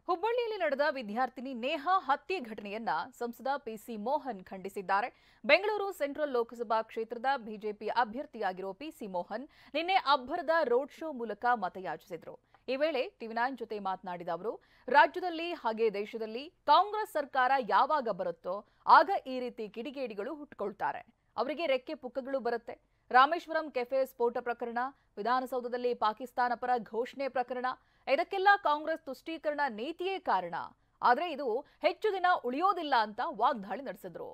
ಹುಬ್ಬಳ್ಳಿಯಲ್ಲಿ ನಡೆದ ವಿದ್ಯಾರ್ಥಿನಿ ನೇಹಾ ಹತ್ಯೆ ಘಟನೆಯನ್ನ ಸಂಸದ ಪಿಸಿ ಮೋಹನ್ ಖಂಡಿಸಿದ್ದಾರೆ. ಬೆಂಗಳೂರು ಸೆಂಟ್ರಲ್ ಲೋಕಸಭಾ ಕ್ಷೇತ್ರದ ಬಿಜೆಪಿ ಅಭ್ಯರ್ಥಿಯಾಗಿರೋ ಪಿಸಿ ಮೋಹನ್ ನಿನ್ನೆ ಅಬ್ಬರದ ರೋಡ್ ಶೋ ಮೂಲಕ ಮತಯಾಚಿಸಿದ್ರು. ಈ ವೇಳೆ ಟಿವಿ9 ಜೊತೆ ಮಾತನಾಡಿದ ಅವರು, ರಾಜ್ಯದಲ್ಲಿ ಹಾಗೆ ದೇಶದಲ್ಲಿ ಕಾಂಗ್ರೆಸ್ ಸರ್ಕಾರ ಯಾವಾಗ ಬರುತ್ತೋ ಆಗ ಈ ರೀತಿ ಕಿಡಿಗೇಡಿಗಳು ಹುಟ್ಟುಕೊಳ್ತಾರೆ. ಅವರಿಗೆ ರೆಕ್ಕೆ ಪುಕ್ಕಗಳು ಬರುತ್ತೆ. ರಾಮೇಶ್ವರಂ ಕೆಫೆ ಸ್ಫೋಟ ಪ್ರಕರಣ, ವಿಧಾನಸೌಧದಲ್ಲಿ ಪಾಕಿಸ್ತಾನ ಪರ ಘೋಷಣೆ ಪ್ರಕರಣ, ಇದಕ್ಕೆಲ್ಲ ಕಾಂಗ್ರೆಸ್ ತುಷ್ಟೀಕರಣ ನೀತಿಯೇ ಕಾರಣ. ಆದರೆ ಇದು ಹೆಚ್ಚು ದಿನ ಉಳಿಯೋದಿಲ್ಲ ಅಂತ ವಾಗ್ದಾಳಿ ನಡೆಸಿದ್ರು.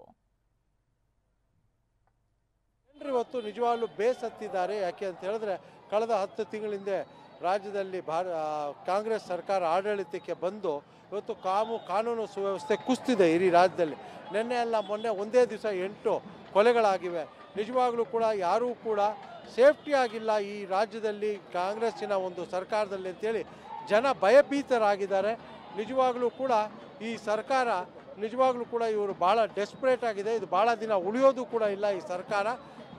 ಇವತ್ತು ನಿಜವಾಗ್ಲೂ ಬೇಸತ್ತಿದ್ದಾರೆ. ಯಾಕೆ ಅಂತ ಹೇಳಿದ್ರೆ ಕಳೆದ 10 ತಿಂಗಳಿಂದ ರಾಜ್ಯದಲ್ಲಿ ಕಾಂಗ್ರೆಸ್ ಸರ್ಕಾರ ಆಡಳಿತಕ್ಕೆ ಬಂದು ಇವತ್ತು ಕಾನೂನು ಸುವ್ಯವಸ್ಥೆ ಕುಸಿದಿದೆ ಇಡೀ ರಾಜ್ಯದಲ್ಲಿ. ನಿನ್ನೆ ಅಲ್ಲ ಮೊನ್ನೆ ಒಂದೇ ದಿವಸ 8 ಕೊಲೆಗಳಾಗಿವೆ. ನಿಜವಾಗ್ಲೂ ಕೂಡ ಯಾರೂ ಕೂಡ ಸೇಫ್ಟಿ ಆಗಿಲ್ಲ ಈ ರಾಜ್ಯದಲ್ಲಿ ಕಾಂಗ್ರೆಸ್ಸಿನ ಒಂದು ಸರ್ಕಾರದಲ್ಲಿ ಅಂತೇಳಿ ಜನ ಭಯಭೀತರಾಗಿದ್ದಾರೆ. ನಿಜವಾಗ್ಲೂ ಕೂಡ ಈ ಸರ್ಕಾರ ನಿಜವಾಗ್ಲೂ ಕೂಡ ಇವರು ಭಾಳ ಡೆಸ್ಪರೇಟ್ ಆಗಿದೆ. ಇದು ಭಾಳ ದಿನ ಉಳಿಯೋದು ಕೂಡ ಇಲ್ಲ. ಈ ಸರ್ಕಾರ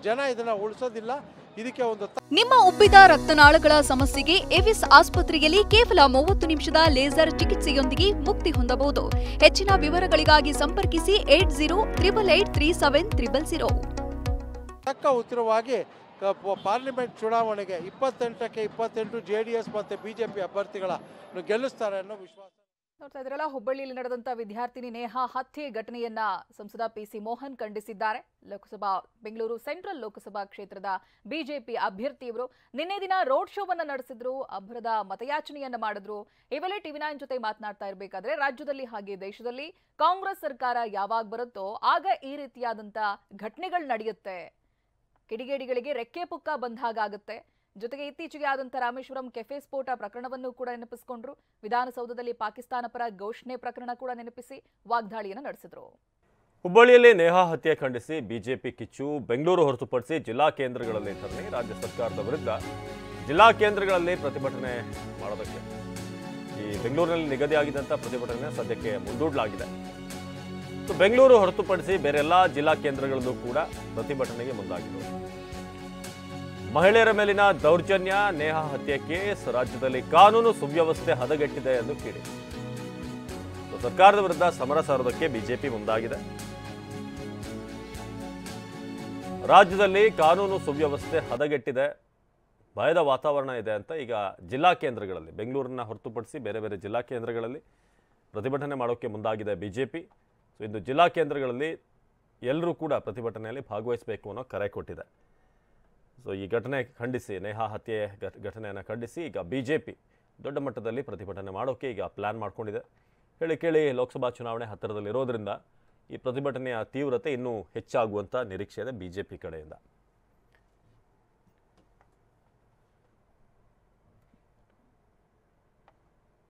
ಜನ ಇದನ್ನ ಉಳಿಸೋದಿಲ್ಲ. ಇದಕ್ಕೆ ಒಂದು ನಿಮ್ಮ ಉಬ್ಬಿದ ರಕ್ತನಾಳಗಳ ಸಮಸ್ಯೆಗೆ ಎವಿಸ್ ಆಸ್ಪತ್ರೆಯಲ್ಲಿ ಕೇವಲ 30 ನಿಮಿಷದ ಲೇಸರ್ ಚಿಕಿತ್ಸೆಯೊಂದಿಗೆ ಮುಕ್ತಿ ಹೊಂದಬಹುದು. ಹೆಚ್ಚಿನ ವಿವರಗಳಿಗಾಗಿ ಸಂಪರ್ಕಿಸಿ 8088837000. ತಕ್ಕ ಉತ್ತರವಾಗಿ ಪಾರ್ಲಿಮೆಂಟ್ ಚುನಾವಣೆಗೆ 28ಕ್ಕೆ 28 ಜೆಡಿಎಸ್ ಮತ್ತು ಬಿಜೆಪಿ ಅಭ್ಯರ್ಥಿಗಳ ಗೆಲ್ಲಿಸ್ತಾರೆ ಅನ್ನೋ ವಿಶ್ವಾಸ. ನೋಡ್ತಾ ಇದ್ರಲ್ಲ, ಹುಬ್ಬಳ್ಳಿಯಲ್ಲಿ ನಡೆದಂತ ವಿದ್ಯಾರ್ಥಿನಿ ನೇಹಾ ಹತ್ಯೆ ಘಟನೆಯನ್ನ ಸಂಸದ ಪಿಸಿ ಮೋಹನ್ ಖಂಡಿಸಿದ್ದಾರೆ. ಬೆಂಗಳೂರು ಸೆಂಟ್ರಲ್ ಲೋಕಸಭಾ ಕ್ಷೇತ್ರದ ಬಿಜೆಪಿ ಅಭ್ಯರ್ಥಿಯವರು ನಿನ್ನೆ ದಿನ ರೋಡ್ ಶೋವನ್ನ ನಡೆಸಿದ್ರು, ಅಬ್ಬರದ ಮತಯಾಚನೆಯನ್ನ ಮಾಡಿದ್ರು. ಈ ವೇಳೆ ಟಿವಿ9 ಜೊತೆ ಮಾತನಾಡ್ತಾ ಇರಬೇಕಾದ್ರೆ ರಾಜ್ಯದಲ್ಲಿ ಹಾಗೆ ದೇಶದಲ್ಲಿ ಕಾಂಗ್ರೆಸ್ ಸರ್ಕಾರ ಯಾವಾಗ ಬರುತ್ತೋ ಆಗ ಈ ರೀತಿಯಾದಂತ ಘಟನೆಗಳು ನಡೆಯುತ್ತೆ. ಕಿಡಿಗೇಡಿಗಳಿಗೆ ರೆಕ್ಕೆ ಪುಕ್ಕ ಬಂದಾಗುತ್ತೆ. ಜೊತೆಗೆ ಇತ್ತೀಚೆಗೆ ಆದಂತ ರಾಮೇಶ್ವರಂ ಕೆಫೆ ಸ್ಫೋಟ ಪ್ರಕರಣವನ್ನು ಕೂಡ ನೆನಪಿಸಿಕೊಂಡ್ರು. ವಿಧಾನಸೌಧದಲ್ಲಿ ಪಾಕಿಸ್ತಾನ ಪರ ಘೋಷಣೆ ಪ್ರಕರಣ ಕೂಡ ನೆನಪಿಸಿ ವಾಗ್ದಾಳಿಯನ್ನು ನಡೆಸಿದ್ರು. ಹುಬ್ಬಳ್ಳಿಯಲ್ಲಿ ನೇಹಾ ಹತ್ಯೆ ಖಂಡಿಸಿ ಬಿಜೆಪಿ ಕಿಚ್ಚು. ಬೆಂಗಳೂರು ಹೊರತುಪಡಿಸಿ ಜಿಲ್ಲಾ ಕೇಂದ್ರಗಳಲ್ಲಿ ಧರಣಿ. ರಾಜ್ಯ ಸರ್ಕಾರದ ವಿರುದ್ಧ ಜಿಲ್ಲಾ ಕೇಂದ್ರಗಳಲ್ಲಿ ಪ್ರತಿಭಟನೆ ಮಾಡೋದಕ್ಕೆ ಈ ಬೆಂಗಳೂರಿನಲ್ಲಿ ನಿಗದಿಯಾಗಿದ್ದಂಥ ಪ್ರತಿಭಟನೆ ಸದ್ಯಕ್ಕೆ ಮುಂದೂಡಲಾಗಿದೆ. ಬೆಂಗಳೂರು ಹೊರತುಪಡಿಸಿ ಬೇರೆ ಎಲ್ಲ ಜಿಲ್ಲಾ ಕೇಂದ್ರಗಳಲ್ಲೂ ಕೂಡ ಪ್ರತಿಭಟನೆಗೆ ಮುಂದಾಗಿತ್ತು. ಮಹಿಳೆಯರ ಮೇಲಿನ ದೌರ್ಜನ್ಯ, ನೇಹಾ ಹತ್ಯೆ ಕೇಸ್, ರಾಜ್ಯದಲ್ಲಿ ಕಾನೂನು ಸುವ್ಯವಸ್ಥೆ ಹದಗೆಟ್ಟಿದೆ ಎಂದು ಕಿಡಿ. ಸರ್ಕಾರದ ವಿರುದ್ಧ ಸಮರ ಸಾರೋದಕ್ಕೆ ಬಿಜೆಪಿ ಮುಂದಾಗಿದೆ. ರಾಜ್ಯದಲ್ಲಿ ಕಾನೂನು ಸುವ್ಯವಸ್ಥೆ ಹದಗೆಟ್ಟಿದೆ, ಭಯದ ವಾತಾವರಣ ಇದೆ ಅಂತ ಈಗ ಜಿಲ್ಲಾ ಕೇಂದ್ರಗಳಲ್ಲಿ, ಬೆಂಗಳೂರನ್ನ ಹೊರತುಪಡಿಸಿ ಬೇರೆ ಬೇರೆ ಜಿಲ್ಲಾ ಕೇಂದ್ರಗಳಲ್ಲಿ ಪ್ರತಿಭಟನೆ ಮಾಡೋಕ್ಕೆ ಮುಂದಾಗಿದೆ ಬಿಜೆಪಿ. ಇಂದು ಜಿಲ್ಲಾ ಕೇಂದ್ರಗಳಲ್ಲಿ ಎಲ್ಲರೂ ಕೂಡ ಪ್ರತಿಭಟನೆಯಲ್ಲಿ ಭಾಗವಹಿಸಬೇಕು ಅನ್ನೋ ಕರೆ ಕೊಟ್ಟಿದೆ. ಈ ಘಟನೆ ಖಂಡಿಸಿ, ನೇಹಾ ಹತ್ಯೆ ಘಟನೆಯನ್ನು ಖಂಡಿಸಿ ಈಗ ಬಿಜೆಪಿ ದೊಡ್ಡ ಮಟ್ಟದಲ್ಲಿ ಪ್ರತಿಭಟನೆ ಮಾಡೋಕ್ಕೆ ಈಗ ಪ್ಲಾನ್ ಮಾಡ್ಕೊಂಡಿದೆ. ಹೇಳಿ ಕೇಳಿ ಲೋಕಸಭಾ ಚುನಾವಣೆ ಹತ್ತಿರದಲ್ಲಿರೋದ್ರಿಂದ ಈ ಪ್ರತಿಭಟನೆಯ ತೀವ್ರತೆ ಇನ್ನೂ ಹೆಚ್ಚಾಗುವಂಥ ನಿರೀಕ್ಷೆ ಇದೆ ಬಿಜೆಪಿ ಕಡೆಯಿಂದ.